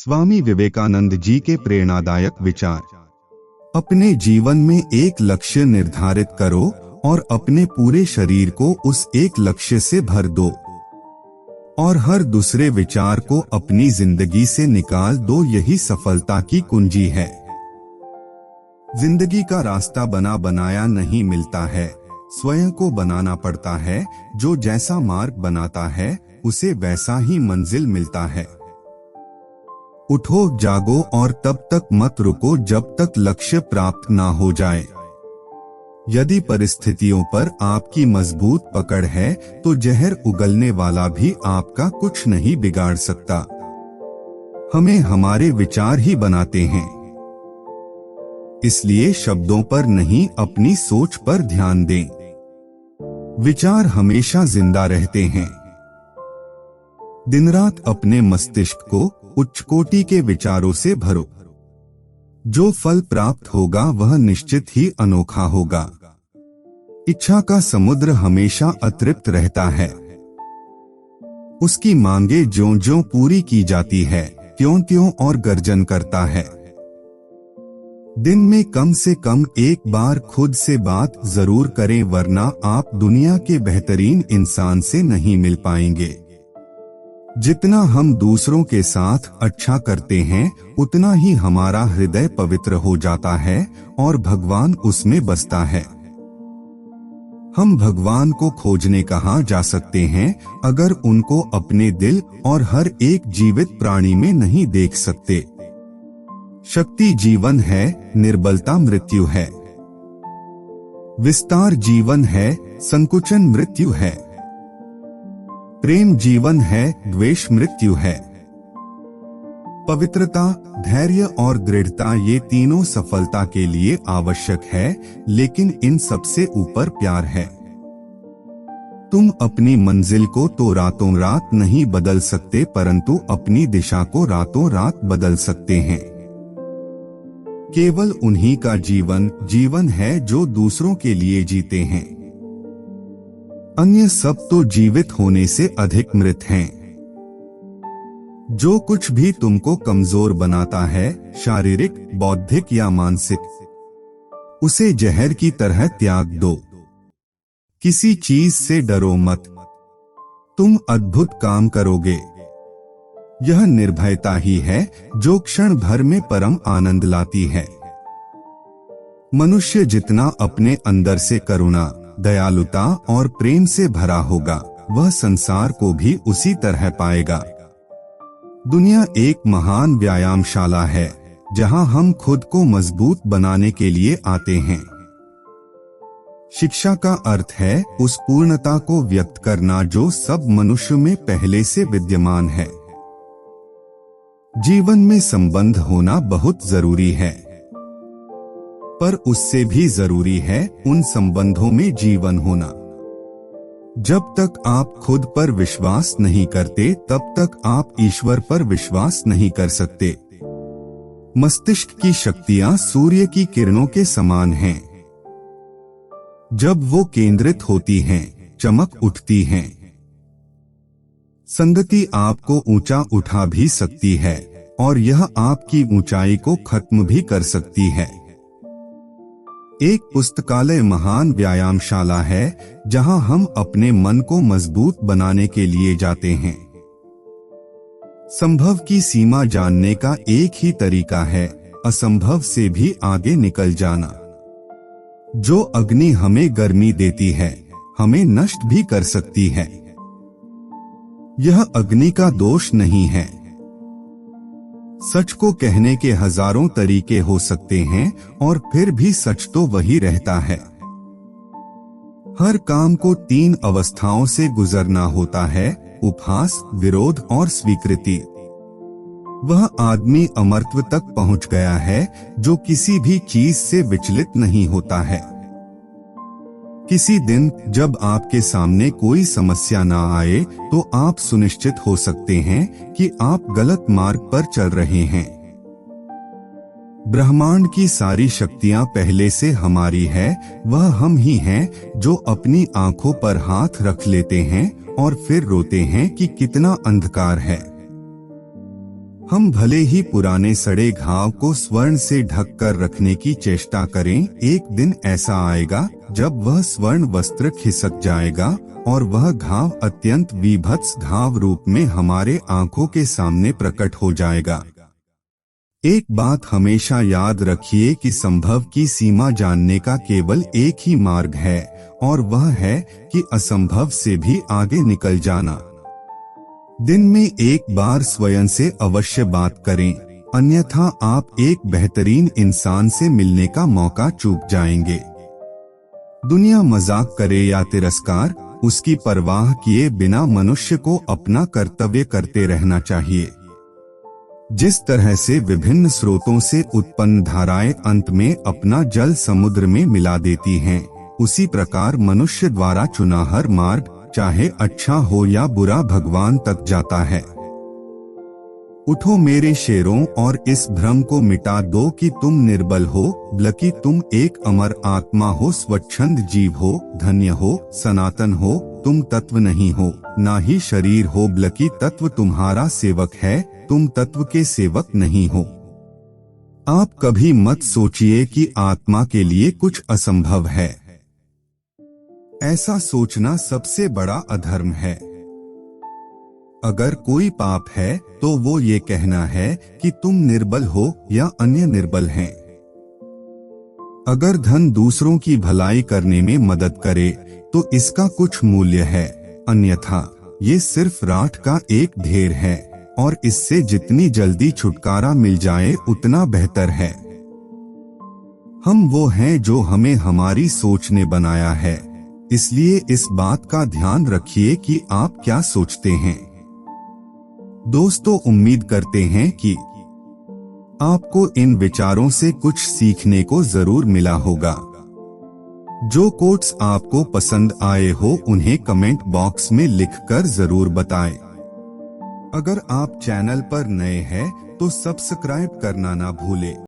स्वामी विवेकानंद जी के प्रेरणादायक विचार। अपने जीवन में एक लक्ष्य निर्धारित करो और अपने पूरे शरीर को उस एक लक्ष्य से भर दो और हर दूसरे विचार को अपनी जिंदगी से निकाल दो। यही सफलता की कुंजी है। जिंदगी का रास्ता बना बनाया नहीं मिलता है, स्वयं को बनाना पड़ता है। जो जैसा मार्ग बनाता है उसे वैसा ही मंजिल मिलता है। उठो, जागो और तब तक मत रुको जब तक लक्ष्य प्राप्त ना हो जाए। यदि परिस्थितियों पर आपकी मजबूत पकड़ है तो जहर उगलने वाला भी आपका कुछ नहीं बिगाड़ सकता। हमें हमारे विचार ही बनाते हैं, इसलिए शब्दों पर नहीं अपनी सोच पर ध्यान दें। विचार हमेशा जिंदा रहते हैं। दिन रात अपने मस्तिष्क को उच्च कोटि के विचारों से भरो। जो फल प्राप्त होगा वह निश्चित ही अनोखा होगा। इच्छा का समुद्र हमेशा अतृप्त रहता है। उसकी मांगे ज्यों-ज्यों पूरी की जाती है त्यों-त्यों और गर्जन करता है। दिन में कम से कम एक बार खुद से बात जरूर करें, वरना आप दुनिया के बेहतरीन इंसान से नहीं मिल पाएंगे। जितना हम दूसरों के साथ अच्छा करते हैं उतना ही हमारा हृदय पवित्र हो जाता है और भगवान उसमें बसता है। हम भगवान को खोजने कहाँ जा सकते हैं अगर उनको अपने दिल और हर एक जीवित प्राणी में नहीं देख सकते। शक्ति जीवन है, निर्बलता मृत्यु है। विस्तार जीवन है, संकुचन मृत्यु है। प्रेम जीवन है, द्वेष मृत्यु है। पवित्रता, धैर्य और दृढ़ता ये तीनों सफलता के लिए आवश्यक है, लेकिन इन सबसे ऊपर प्यार है। तुम अपनी मंजिल को तो रातों रात नहीं बदल सकते, परंतु अपनी दिशा को रातों रात बदल सकते हैं। केवल उन्हीं का जीवन है जो दूसरों के लिए जीते हैं। अन्य सब तो जीवित होने से अधिक मृत हैं। जो कुछ भी तुमको कमजोर बनाता है, शारीरिक, बौद्धिक या मानसिक, उसे जहर की तरह त्याग दो। किसी चीज से डरो मत, तुम अद्भुत काम करोगे। यह निर्भयता ही है जो क्षण भर में परम आनंद लाती है। मनुष्य जितना अपने अंदर से करुणा, दयालुता और प्रेम से भरा होगा, वह संसार को भी उसी तरह पाएगा। दुनिया एक महान व्यायामशाला है जहां हम खुद को मजबूत बनाने के लिए आते हैं। शिक्षा का अर्थ है उस पूर्णता को व्यक्त करना जो सब मनुष्य में पहले से विद्यमान है। जीवन में संबंध होना बहुत जरूरी है, पर उससे भी जरूरी है उन संबंधों में जीवन होना। जब तक आप खुद पर विश्वास नहीं करते तब तक आप ईश्वर पर विश्वास नहीं कर सकते। मस्तिष्क की शक्तियां सूर्य की किरणों के समान हैं। जब वो केंद्रित होती हैं, चमक उठती हैं। संगति आपको ऊंचा उठा भी सकती है और यह आपकी ऊंचाई को खत्म भी कर सकती है। एक पुस्तकालय महान व्यायामशाला है जहां हम अपने मन को मजबूत बनाने के लिए जाते हैं। संभव की सीमा जानने का एक ही तरीका है, असंभव से भी आगे निकल जाना। जो अग्नि हमें गर्मी देती है, हमें नष्ट भी कर सकती है। यह अग्नि का दोष नहीं है। सच को कहने के हजारों तरीके हो सकते हैं और फिर भी सच तो वही रहता है। हर काम को 3 अवस्थाओं से गुजरना होता है, उपहास, विरोध और स्वीकृति। वह आदमी अमरत्व तक पहुंच गया है जो किसी भी चीज से विचलित नहीं होता है। किसी दिन जब आपके सामने कोई समस्या ना आए तो आप सुनिश्चित हो सकते हैं कि आप गलत मार्ग पर चल रहे हैं। ब्रह्मांड की सारी शक्तियां पहले से हमारी है। वह हम ही हैं जो अपनी आंखों पर हाथ रख लेते हैं और फिर रोते हैं कि कितना अंधकार है। हम भले ही पुराने सड़े घाव को स्वर्ण से ढक कर रखने की चेष्टा करें, एक दिन ऐसा आएगा जब वह स्वर्ण वस्त्र खिसक जाएगा और वह घाव अत्यंत विभत्स घाव रूप में हमारे आंखों के सामने प्रकट हो जाएगा। एक बात हमेशा याद रखिए कि संभव की सीमा जानने का केवल एक ही मार्ग है और वह है कि असंभव से भी आगे निकल जाना। दिन में एक बार स्वयं से अवश्य बात करें, अन्यथा आप एक बेहतरीन इंसान से मिलने का मौका चूक जाएंगे। दुनिया मजाक करे या तिरस्कार, उसकी परवाह किए बिना मनुष्य को अपना कर्तव्य करते रहना चाहिए। जिस तरह से विभिन्न स्रोतों से उत्पन्न धाराएं अंत में अपना जल समुद्र में मिला देती हैं, उसी प्रकार मनुष्य द्वारा चुना हर मार्ग, चाहे अच्छा हो या बुरा, भगवान तक जाता है। उठो मेरे शेरों और इस भ्रम को मिटा दो कि तुम निर्बल हो, बल्कि तुम एक अमर आत्मा हो, स्वच्छंद जीव हो, धन्य हो, सनातन हो। तुम तत्व नहीं हो, ना ही शरीर हो, बल्कि तत्व तुम्हारा सेवक है, तुम तत्व के सेवक नहीं हो। आप कभी मत सोचिए कि आत्मा के लिए कुछ असंभव है। ऐसा सोचना सबसे बड़ा अधर्म है। अगर कोई पाप है तो वो ये कहना है कि तुम निर्बल हो या अन्य निर्बल हैं। अगर धन दूसरों की भलाई करने में मदद करे तो इसका कुछ मूल्य है, अन्यथा ये सिर्फ राख का एक ढेर है और इससे जितनी जल्दी छुटकारा मिल जाए उतना बेहतर है। हम वो हैं जो हमें हमारी सोच ने बनाया है, इसलिए इस बात का ध्यान रखिए कि आप क्या सोचते हैं। दोस्तों, उम्मीद करते हैं कि आपको इन विचारों से कुछ सीखने को जरूर मिला होगा। जो कोट्स आपको पसंद आए हो उन्हें कमेंट बॉक्स में लिखकर जरूर बताएं। अगर आप चैनल पर नए हैं तो सब्सक्राइब करना ना भूलें।